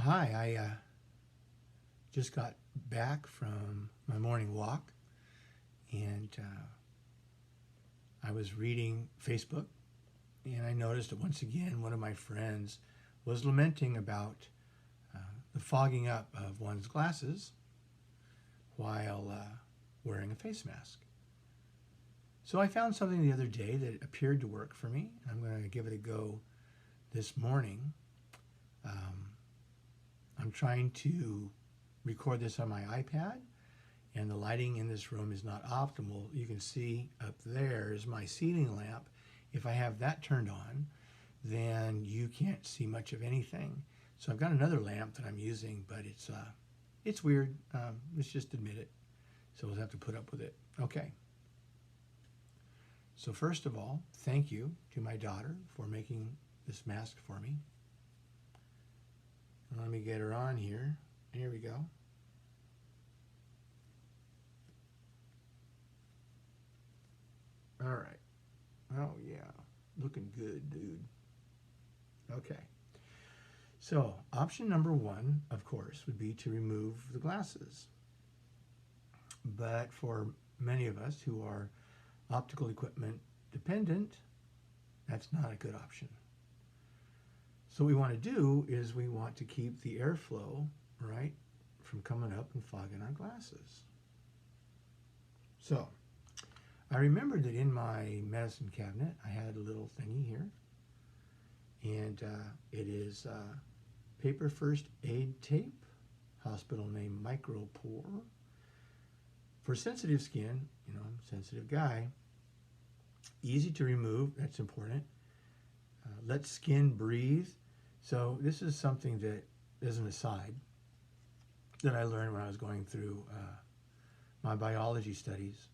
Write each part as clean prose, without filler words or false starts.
Hi, I just got back from my morning walk and I was reading Facebook and I noticed that once again one of my friends was lamenting about the fogging up of one's glasses while wearing a face mask. So I found something the other day that appeared to work for me. I'm going to give it a go this morning. I'm trying to record this on my iPad, and the lighting in this room is not optimal. You can see up there is my ceiling lamp. If I have that turned on, then you can't see much of anything. So I've got another lamp that I'm using, but it's weird. Let's just admit it. So we'll have to put up with it. Okay. So first of all, thank you to my daughter for making this mask for me. Let me get her on here. Here we go. All right. Oh, yeah. Looking good, dude. Okay. So, option number one, of course, would be to remove the glasses. But for many of us who are optical equipment dependent, that's not a good option. So what we want to do is we want to keep the airflow, right, from coming up and fogging our glasses. So I remembered that in my medicine cabinet I had a little thingy here, and it is paper first aid tape, hospital name Micropore. For sensitive skin, you know, I'm a sensitive guy, easy to remove, that's important. Let skin breathe. So this is something that is an aside that I learned when I was going through my biology studies,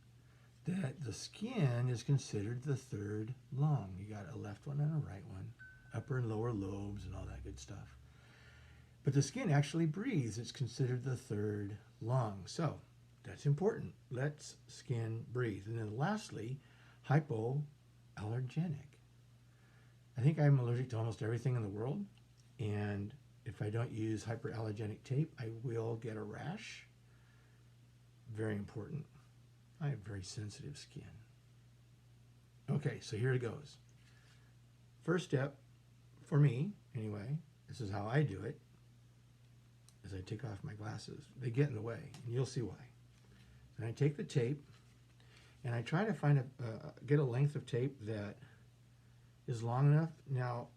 that the skin is considered the third lung. You got a left one and a right one, upper and lower lobes and all that good stuff. But the skin actually breathes. It's considered the third lung. So that's important. Let skin breathe. And then lastly, hypoallergenic. I think I'm allergic to almost everything in the world, and if I don't use hyperallergenic tape, I will get a rash. Very important. I have very sensitive skin. Okay, so here it goes. First step, for me anyway, this is how I do it, is I take off my glasses. They get in the way, and you'll see why. And I take the tape, and I try to find get a length of tape that is long enough. Now,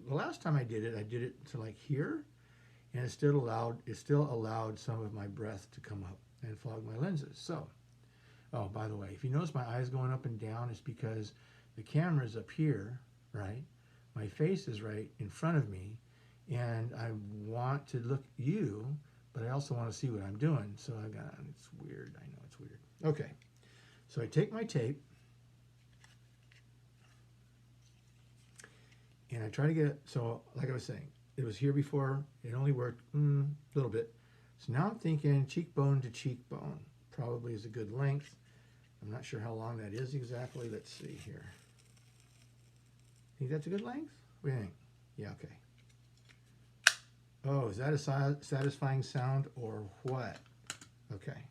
the last time I did it to like here, and it still allowed some of my breath to come up and fog my lenses. So, oh, by the way, if you notice my eyes going up and down, it's because the camera's up here, right? My face is right in front of me, and I want to look at you, but I also want to see what I'm doing. So it's weird. I know it's weird. Okay, so I take my tape, and I try to get it, so like I was saying, it was here before, it only worked a little bit. So now I'm thinking cheekbone to cheekbone probably is a good length. I'm not sure how long that is exactly. Let's see here. Think that's a good length? What do you think? Yeah, okay. Oh, is that a satisfying sound or what? Okay.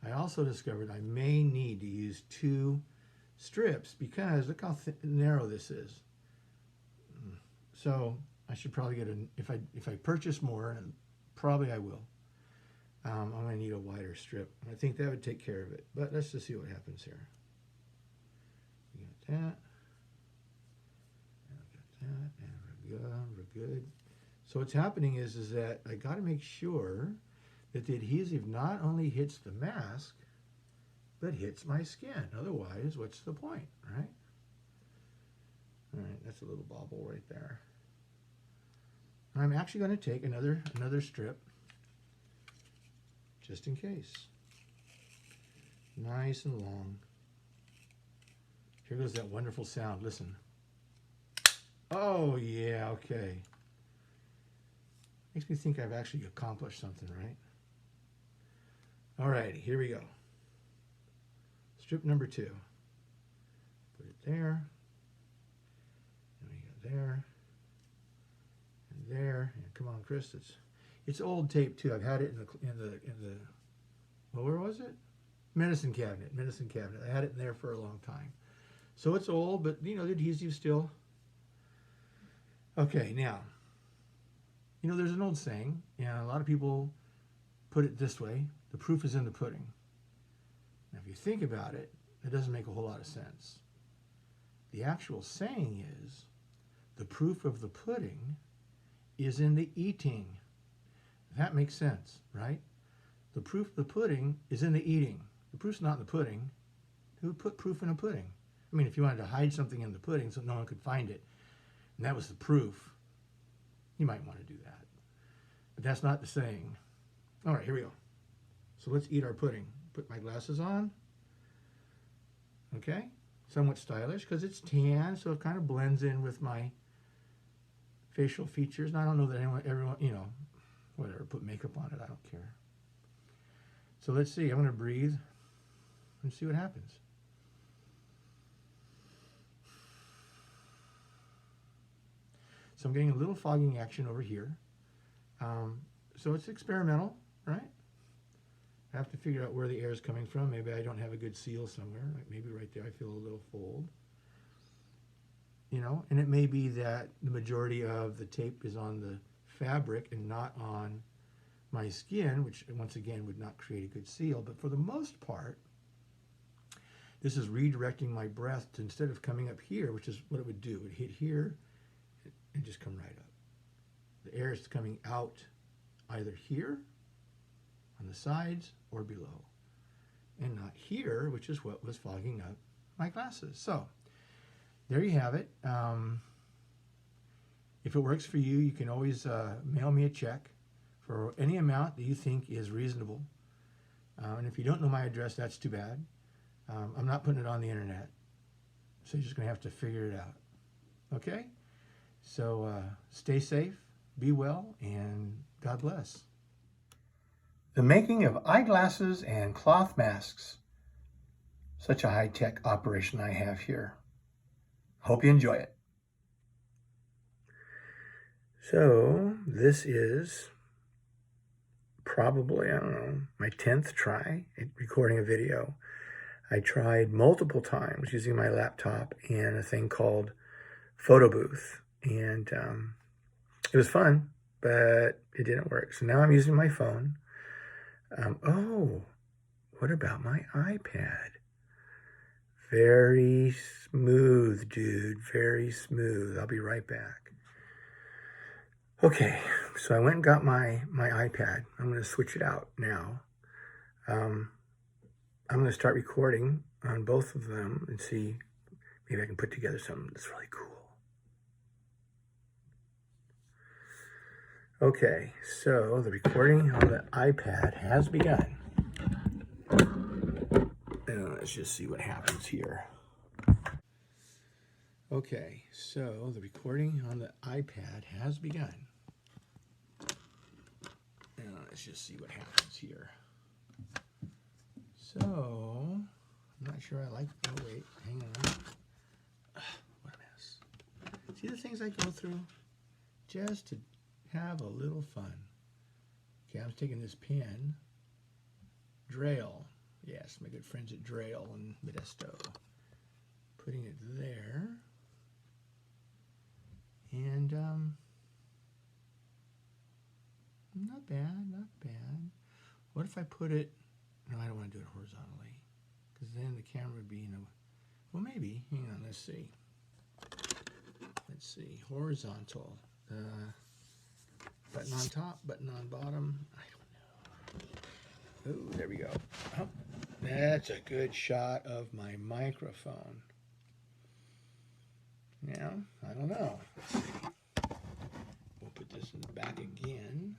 I also discovered I may need to use 2 strips because look how narrow this is. So I should probably get if I purchase more, and probably I will, I'm going to need a wider strip. I think that would take care of it. But let's just see what happens here. We got that. And we got that. And we're good. So what's happening is that I got to make sure that the adhesive not only hits the mask, but hits my skin. Otherwise, what's the point, right? All right, that's a little bobble right there. I'm actually going to take another strip, just in case. Nice and long. Here goes that wonderful sound. Listen. Oh, yeah, okay. Makes me think I've actually accomplished something, right? All right, here we go. Strip number 2. Put it there. And we go there. And there. And come on, Chris. It's old tape too. I've had it in the well, where was it? Medicine cabinet. I had it in there for a long time. So it's old, but you know, the adhesive still. Okay, now, you know, there's an old saying, and a lot of people put it this way: the proof is in the pudding. Now, if you think about it, it doesn't make a whole lot of sense. The actual saying is, the proof of the pudding is in the eating. That makes sense, right? The proof of the pudding is in the eating. The proof's not in the pudding. Who would put proof in a pudding? I mean, if you wanted to hide something in the pudding so no one could find it, and that was the proof, you might want to do that. But that's not the saying. All right, here we go. So let's eat our pudding. Put my glasses on. Okay, somewhat stylish because it's tan, so it kind of blends in with my facial features. And I don't know that everyone, you know, whatever, put makeup on it. I don't care. So let's see. I'm going to breathe and see what happens. So I'm getting a little fogging action over here. So it's experimental, right? I have to figure out where the air is coming from. Maybe I don't have a good seal somewhere. Like maybe right there I feel a little fold. You know, and it may be that the majority of the tape is on the fabric and not on my skin, which once again would not create a good seal. But for the most part, this is redirecting my breath to, instead of coming up here, which is what it would do, it would hit here and just come right up. The air is coming out either here, on the sides, or below, and not here, which is what was fogging up my glasses. So there you have it. If it works for you, you can always mail me a check for any amount that you think is reasonable. And if you don't know my address, that's too bad. I'm not putting it on the internet, so you're just going to have to figure it out. Okay? So stay safe, be well, and God bless. The making of eyeglasses and cloth masks. Such a high-tech operation I have here. Hope you enjoy it. So this is probably, I don't know, my 10th try at recording a video. I tried multiple times using my laptop and a thing called Photo Booth, and it was fun, but it didn't work. So now I'm using my phone. Oh, what about my iPad? Very smooth, dude, very smooth. I'll be right back. Okay, so I went and got my iPad. I'm going to switch it out now. I'm going to start recording on both of them and see, maybe I can put together something that's really cool. Okay, so the recording on the iPad has begun. And let's just see what happens here. Okay, so the recording on the iPad has begun. And let's just see what happens here. So, I'm not sure I like, oh wait, hang on. What a mess. See the things I go through just to have a little fun. Okay, I'm taking this pen, Drail. Yes, my good friends at Drail in Modesto. Putting it there. And, not bad, not bad. What if I put it, no, I don't want to do it horizontally, because then the camera would be in a, well, maybe, hang on, let's see. Let's see, horizontal. Button on top, button on bottom, I don't know. Oh, there we go. Oh, that's a good shot of my microphone. Now, I don't know. Let's see. We'll put this in the back again.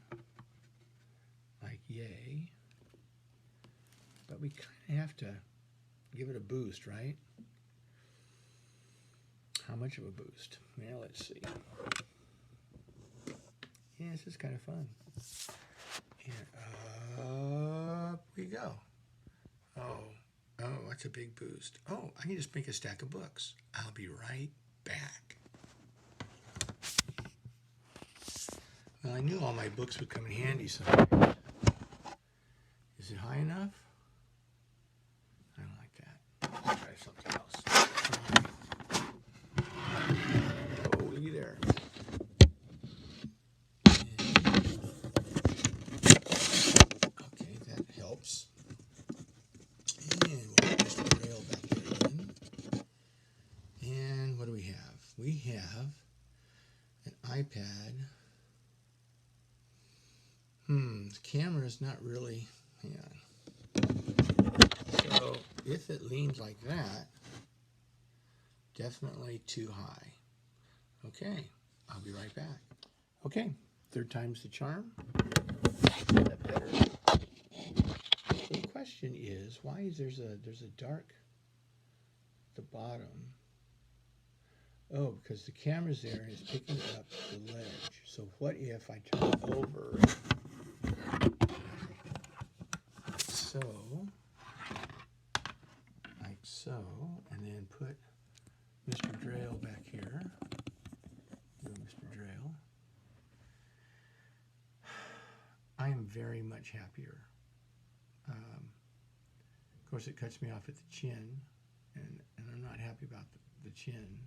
Like yay. But we kind of have to give it a boost, right? How much of a boost? Now, let's see. Yeah, this is kind of fun. And up we go. Oh, that's a big boost. Oh, I can just make a stack of books. I'll be right back. Well, I knew all my books would come in handy, so is it high enough? I don't like that. Let's try something else. Oh, looky there. Okay, that helps. And we'll put this rail back there in. And what do we have? We have an iPad. The camera is not really, hang on. So if it leans like that, definitely too high. Okay, I'll be right back. Okay, third time's the charm. Is that better? So the question is, why is there's a dark at the bottom? Oh, because the camera's there and it's picking up the ledge. So what if I turn it over? Like so, and then put Mr. Drail back here. Mr. Drail. I am very much happier. Of course, it cuts me off at the chin, and I'm not happy about the chin.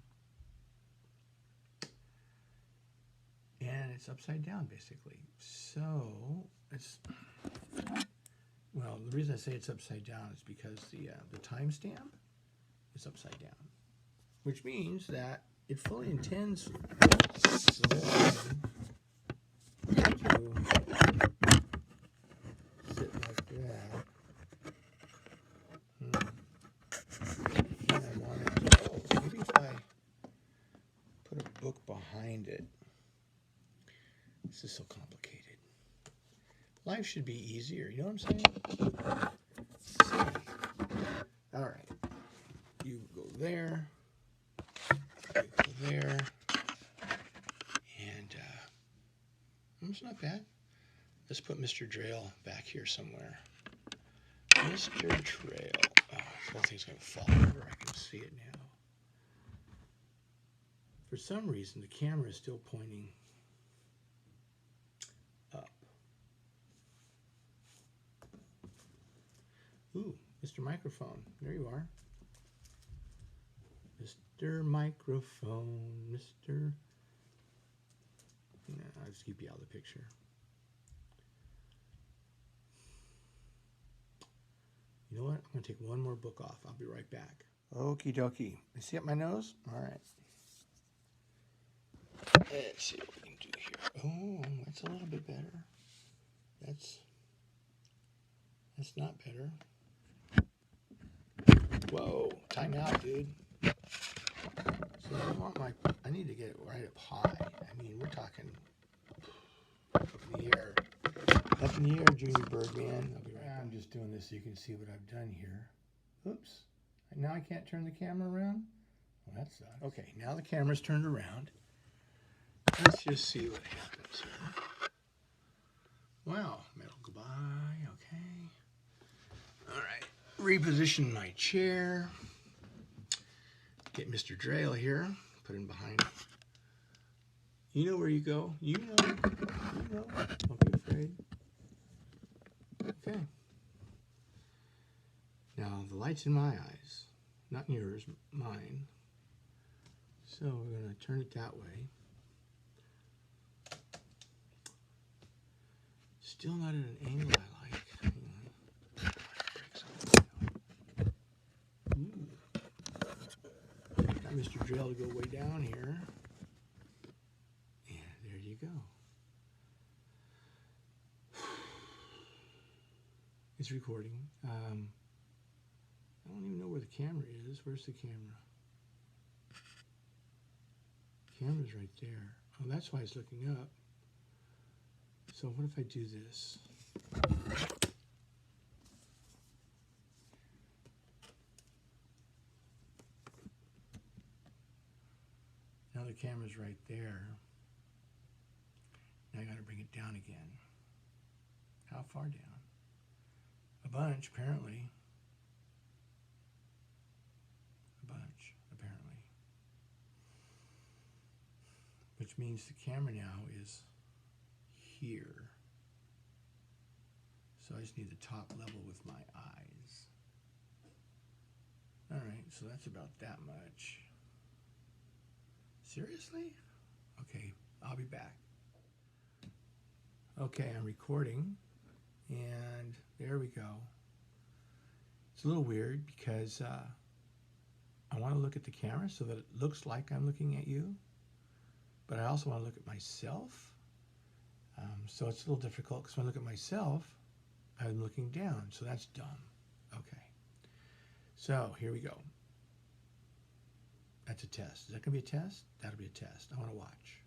And it's upside down, basically. So, well, the reason I say it's upside down is because the timestamp is upside down, which means that it fully intends to sit like that. And I want it to, maybe if I put a book behind it. This is so complicated. Life should be easier, you know what I'm saying? All right, you go there, you go there, and it's not bad. Let's put Mr. Drail back here somewhere. Mr. Drail. Oh, this whole thing's going to fall over. I can see it now. For some reason, the camera is still pointing up. Ooh, Mr. Microphone. There you are. Mr. Microphone. Mr. No, I'll just keep you out of the picture. You know what? I'm going to take one more book off. I'll be right back. Okie dokie. You see up my nose? All right. Let's see what we can do here. Oh, that's a little bit better. That's not better. Whoa, time out, dude. So I need to get it right up high. I mean, we're talking up in the air. Up in the air, Junior Birdman. I'll be right back. I'm just doing this so you can see what I've done here. Oops. Now I can't turn the camera around? Well, that sucks. Okay, now the camera's turned around. Let's just see what happens here. Wow, metal goodbye, okay. All right, reposition my chair. Get Mr. Drail here, put him behind. You know where you go. You know. Don't be afraid. Okay. Now, the light's in my eyes, not in yours, mine. So we're going to turn it that way. Still not at an angle I like. Got Mr. Drail to go way down here. And there you go. It's recording. I don't even know where the camera is. Where's the camera? The camera's right there. Oh, that's why it's looking up. So what if I do this? Now the camera's right there. Now I got to bring it down again. How far down? A bunch, apparently. A bunch, apparently. Which means the camera now is here. So I just need the top level with my eyes. All right, so that's about that much. Seriously? Okay, I'll be back. Okay, I'm recording, and there we go. It's a little weird because I want to look at the camera so that it looks like I'm looking at you, but I also want to look at myself. So it's a little difficult because when I look at myself, I'm looking down, so that's dumb. Okay, so here we go. That's a test. Is that going to be a test? That'll be a test. I want to watch.